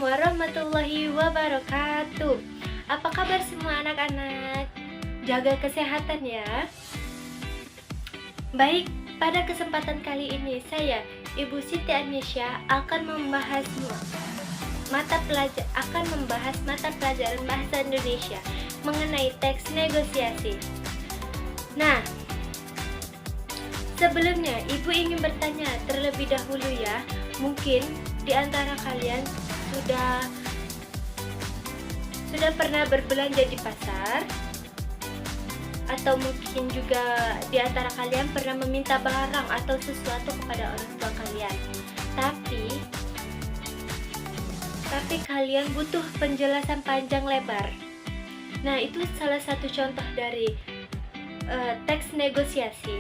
warahmatullahi wabarakatuh. Apa kabar semua anak-anak? Jaga kesehatan ya. Baik, pada kesempatan kali ini saya, Ibu Siti Anisya, akan membahas mata pelajaran bahasa Indonesia mengenai teks negosiasi. Nah, sebelumnya Ibu ingin bertanya terlebih dahulu ya. Mungkin di antara kalian sudah pernah berbelanja di pasar, atau mungkin juga di antara kalian pernah meminta barang atau sesuatu kepada orang tua kalian. Tapi kalian butuh penjelasan panjang lebar. Nah, itu salah satu contoh dari teks negosiasi.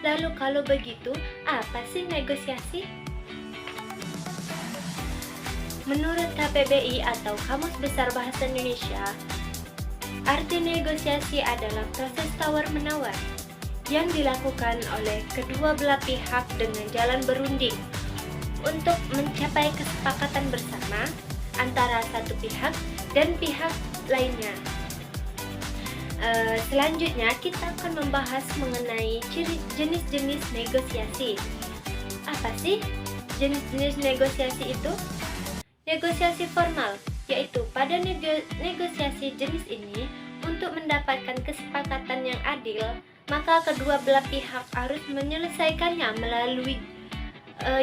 Lalu kalau begitu, apa sih negosiasi? Menurut KBBI atau Kamus Besar Bahasa Indonesia, arti negosiasi adalah proses tawar-menawar yang dilakukan oleh kedua belah pihak dengan jalan berunding untuk mencapai kesepakatan bersama antara satu pihak dan pihak lainnya. Selanjutnya kita akan membahas mengenai jenis-jenis negosiasi. Apa sih jenis-jenis negosiasi itu? Negosiasi formal, yaitu pada negosiasi jenis ini untuk mendapatkan kesepakatan yang adil, maka kedua belah pihak harus menyelesaikannya melalui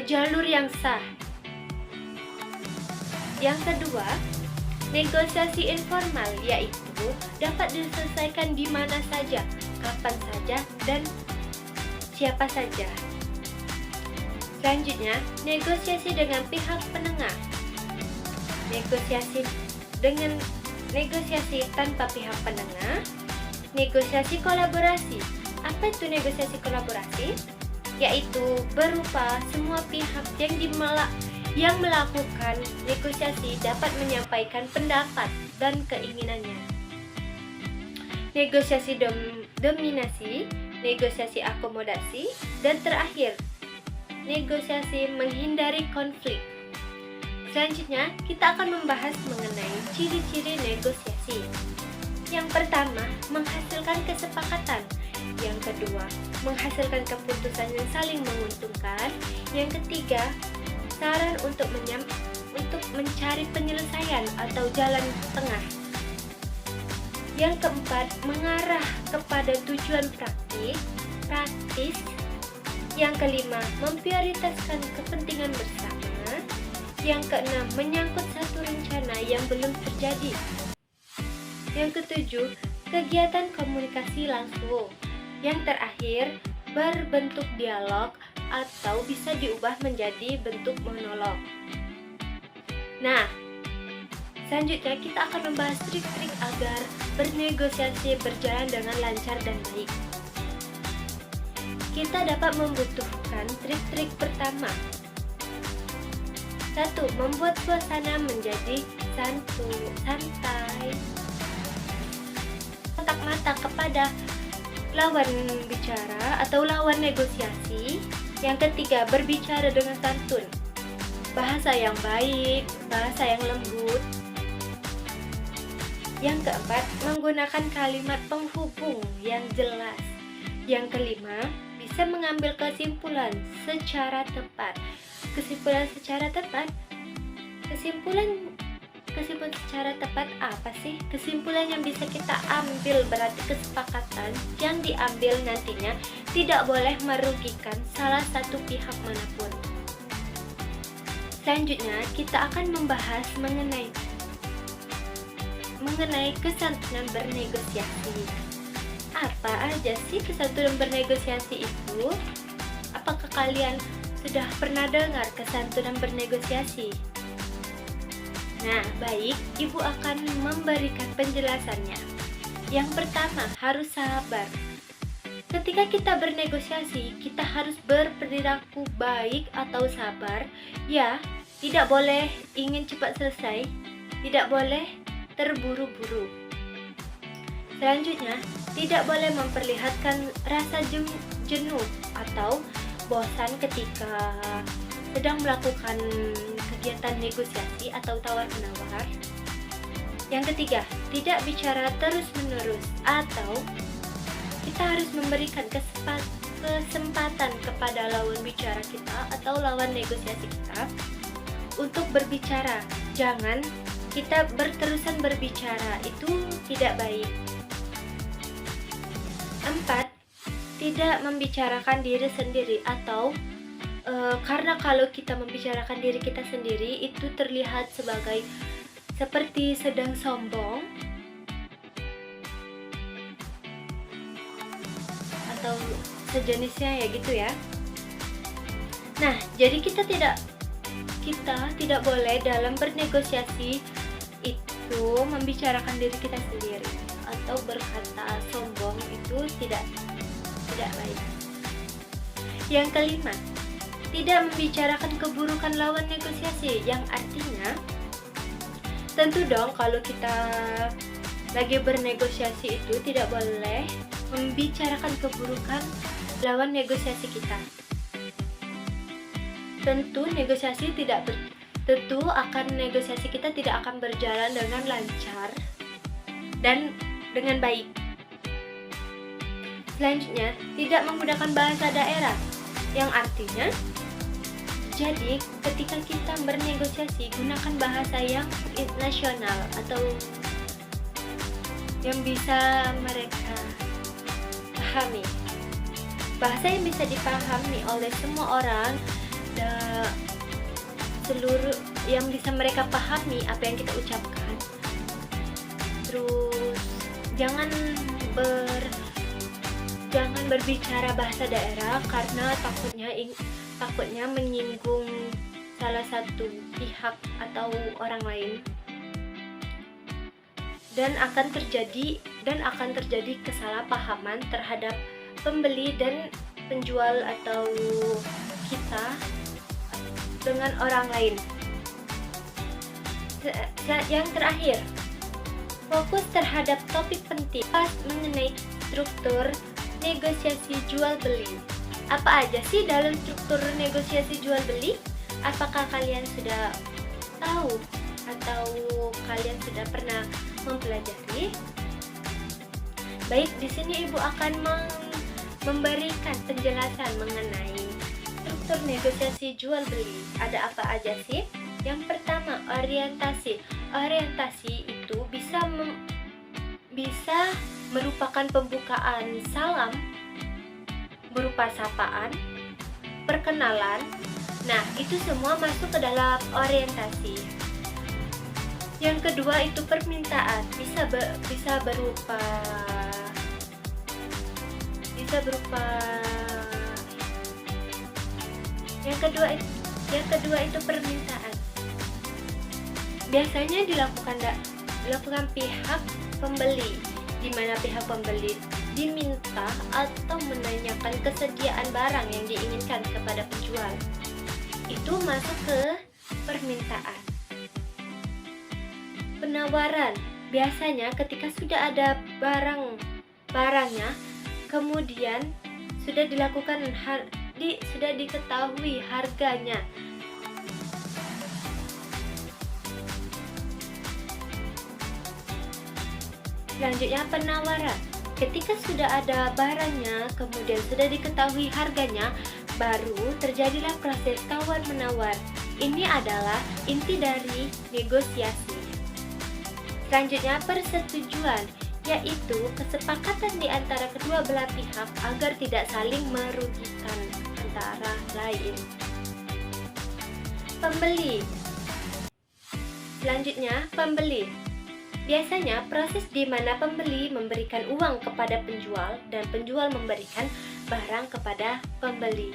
jalur yang sah. Yang kedua, negosiasi informal, yaitu dapat diselesaikan di mana saja, kapan saja, dan siapa saja. Selanjutnya, negosiasi dengan pihak penengah. Negosiasi tanpa pihak penengah. Negosiasi kolaborasi. Apa itu negosiasi kolaborasi? Yaitu berupa semua pihak yang melakukan negosiasi dapat menyampaikan pendapat dan keinginannya. Negosiasi dominasi, negosiasi akomodasi, dan terakhir, negosiasi menghindari konflik. Selanjutnya, kita akan membahas mengenai ciri-ciri negosiasi. Yang pertama, menghasilkan kesepakatan. Yang kedua, menghasilkan keputusan yang saling menguntungkan. Yang ketiga, saran untuk mencari penyelesaian atau jalan tengah. Yang keempat, mengarah kepada tujuan praktis. Yang kelima, memprioritaskan kepentingan bersama. Yang keenam, menyangkut satu rencana yang belum terjadi. Yang ketujuh, kegiatan komunikasi langsung. Yang terakhir, berbentuk dialog atau bisa diubah menjadi bentuk monolog. Nah, selanjutnya kita akan membahas trik-trik agar bernegosiasi berjalan dengan lancar dan baik. Kita dapat membutuhkan trik-trik pertama. 1. Membuat suasana menjadi santai. Kontak mata kepada lawan bicara atau lawan negosiasi. Yang ketiga, berbicara dengan santun. Bahasa yang baik, bahasa yang lembut. Yang keempat, menggunakan kalimat penghubung yang jelas. Yang kelima, bisa mengambil kesimpulan secara tepat. Kesimpulan secara tepat apa sih? Kesimpulan yang bisa kita ambil berarti kesepakatan yang diambil nantinya tidak boleh merugikan salah satu pihak manapun. Selanjutnya kita akan membahas mengenai kesantunan bernegosiasi. Apa aja sih kesantunan bernegosiasi itu? Apakah kalian sudah pernah dengar kesantunan bernegosiasi? Nah, baik, Ibu akan memberikan penjelasannya. Yang pertama, harus sabar. Ketika kita bernegosiasi, kita harus berperilaku baik atau sabar. Ya, tidak boleh ingin cepat selesai, tidak boleh terburu-buru. Selanjutnya, tidak boleh memperlihatkan rasa jenuh atau bosan ketika sedang melakukan kegiatan negosiasi atau tawar-menawar. Yang ketiga, tidak bicara terus-menerus, atau kita harus memberikan kesempatan kepada lawan bicara kita atau lawan negosiasi kita untuk berbicara. Jangan kita berterusan berbicara, itu tidak baik. 4. Tidak membicarakan diri sendiri, atau karena kalau kita membicarakan diri kita sendiri itu terlihat seperti sedang sombong atau sejenisnya ya gitu ya. Nah, jadi kita tidak boleh dalam bernegosiasi itu membicarakan diri kita sendiri atau berkata sombong, itu tidak baik. Yang kelima, tidak membicarakan keburukan lawan negosiasi, yang artinya tentu dong kalau kita lagi bernegosiasi itu tidak boleh membicarakan keburukan lawan negosiasi kita. Tentu negosiasi kita tidak akan berjalan dengan lancar dan dengan baik. Selanjutnya, tidak menggunakan bahasa daerah, yang artinya jadi ketika kita bernegosiasi gunakan bahasa yang nasional atau yang bisa mereka pahami. Bahasa yang bisa dipahami oleh semua orang, seluruh yang bisa mereka pahami apa yang kita ucapkan. Terus jangan berbicara bahasa daerah karena takutnya menyinggung salah satu pihak atau orang lain, dan akan terjadi kesalahpahaman terhadap pembeli dan penjual atau kita dengan orang lain. Yang terakhir, fokus terhadap topik penting mengenai struktur negosiasi jual beli. Apa aja sih dalam struktur negosiasi jual beli? Apakah kalian sudah tahu atau kalian sudah pernah mempelajari? Baik, di sini Ibu akan memberikan penjelasan mengenai struktur negosiasi jual beli. Ada apa aja sih? Yang pertama, orientasi. Orientasi itu bisa merupakan pembukaan salam berupa sapaan, perkenalan. Nah, itu semua masuk ke dalam orientasi. Yang kedua itu permintaan, bisa berupa yang kedua itu permintaan. Biasanya dilakukan pihak pembeli, di mana pihak pembeli diminta atau menanyakan kesediaan barang yang diinginkan kepada penjual. Itu masuk ke permintaan. Penawaran, biasanya ketika sudah ada barangnya, kemudian sudah diketahui harganya. Selanjutnya penawaran. Ketika sudah ada barangnya, kemudian sudah diketahui harganya, baru terjadilah proses tawar-menawar. Ini adalah inti dari negosiasi. Selanjutnya persetujuan, yaitu kesepakatan di antara kedua belah pihak agar tidak saling merugikan antara lain. Pembeli. Selanjutnya pembeli. Biasanya proses di mana pembeli memberikan uang kepada penjual dan penjual memberikan barang kepada pembeli.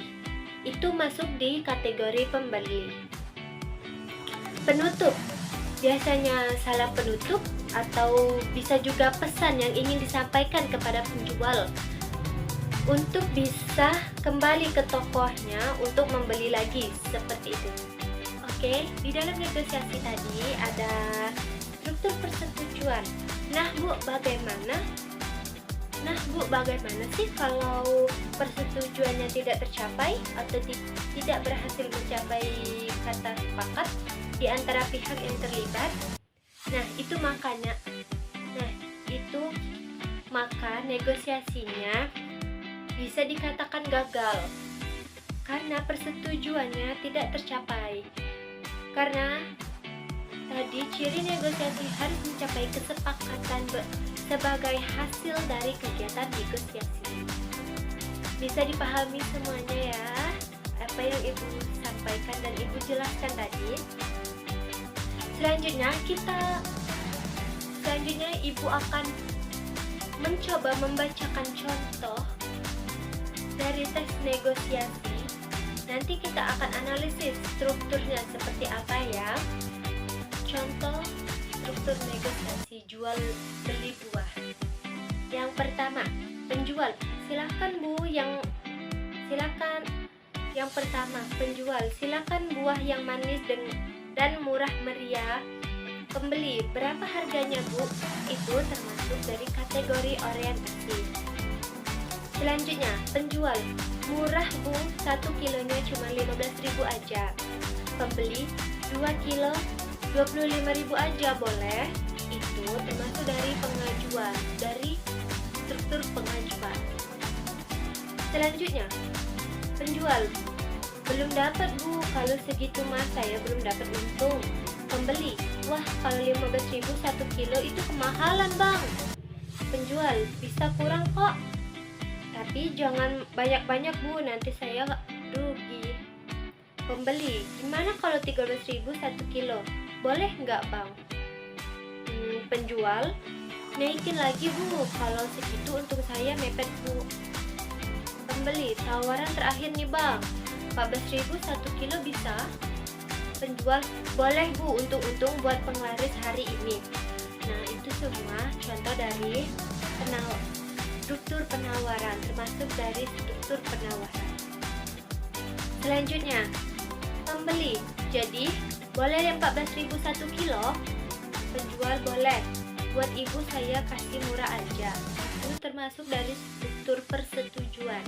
Itu masuk di kategori pembeli. Penutup. Biasanya salam penutup atau bisa juga pesan yang ingin disampaikan kepada penjual untuk bisa kembali ke tokohnya untuk membeli lagi, seperti itu. Oke, di dalam negosiasi tadi ada struktur persetujuan. Nah Bu, bagaimana Nah Bu, bagaimana sih kalau persetujuannya tidak tercapai atau tidak berhasil mencapai kata sepakat di antara pihak yang terlibat? Nah itu makanya, maka negosiasinya bisa dikatakan gagal karena persetujuannya tidak tercapai. Karena tadi ciri negosiasi harus mencapai kesepakatan sebagai hasil dari kegiatan negosiasi. Bisa dipahami semuanya ya, apa yang Ibu sampaikan dan Ibu jelaskan tadi. Selanjutnya Ibu akan mencoba membacakan contoh dari tes negosiasi. Nanti kita akan analisis strukturnya seperti apa ya. Contoh struktur negosiasi jual beli buah. Yang pertama, penjual. Yang pertama, penjual, silakan buah yang manis dan murah meriah. Pembeli, berapa harganya Bu? Itu termasuk dari kategori orientasi. Selanjutnya, penjual, murah Bu, 1 kilonya cuma 15.000 aja. Pembeli, 2 kilo 25.000 aja boleh. Itu termasuk dari pengajuan, dari struktur pengajuan. Selanjutnya, penjual, belum dapat Bu, kalau segitu mas saya belum dapat untung. Pembeli, wah kalau 15.000 1 kilo itu kemahalan Bang. Penjual, bisa kurang kok, tapi jangan banyak-banyak Bu, nanti saya rugi. Pembeli, gimana kalau 13.000 1 kilo? Boleh nggak Bang? Penjual, naikin lagi Bu, kalau segitu untuk saya mepet Bu. Pembeli, tawaran terakhir nih Bang, 14.000 1 kilo bisa? Penjual, boleh Bu, untuk untung buat penglaris hari ini. Nah itu semua contoh dari struktur penawaran, termasuk dari struktur penawaran. Selanjutnya, pembeli, jadi boleh 14.000 1 kilo? Penjual, boleh, buat ibu saya kasih murah aja. Itu termasuk dari struktur persetujuan.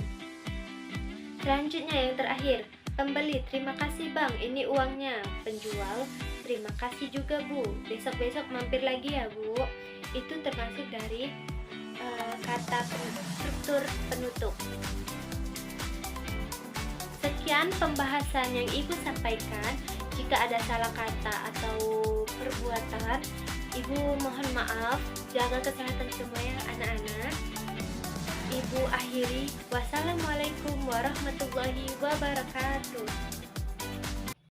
Selanjutnya yang terakhir, pembeli, terima kasih Bang, ini uangnya. Penjual, terima kasih juga Bu, besok-besok mampir lagi ya Bu. Itu termasuk dari kata struktur penutup. Sekian pembahasan yang Ibu sampaikan. Jika ada salah kata atau perbuatan, Ibu mohon maaf. Jaga kesehatan semua ya anak-anak. Ibu akhiri, wassalamualaikum warahmatullahi wabarakatuh.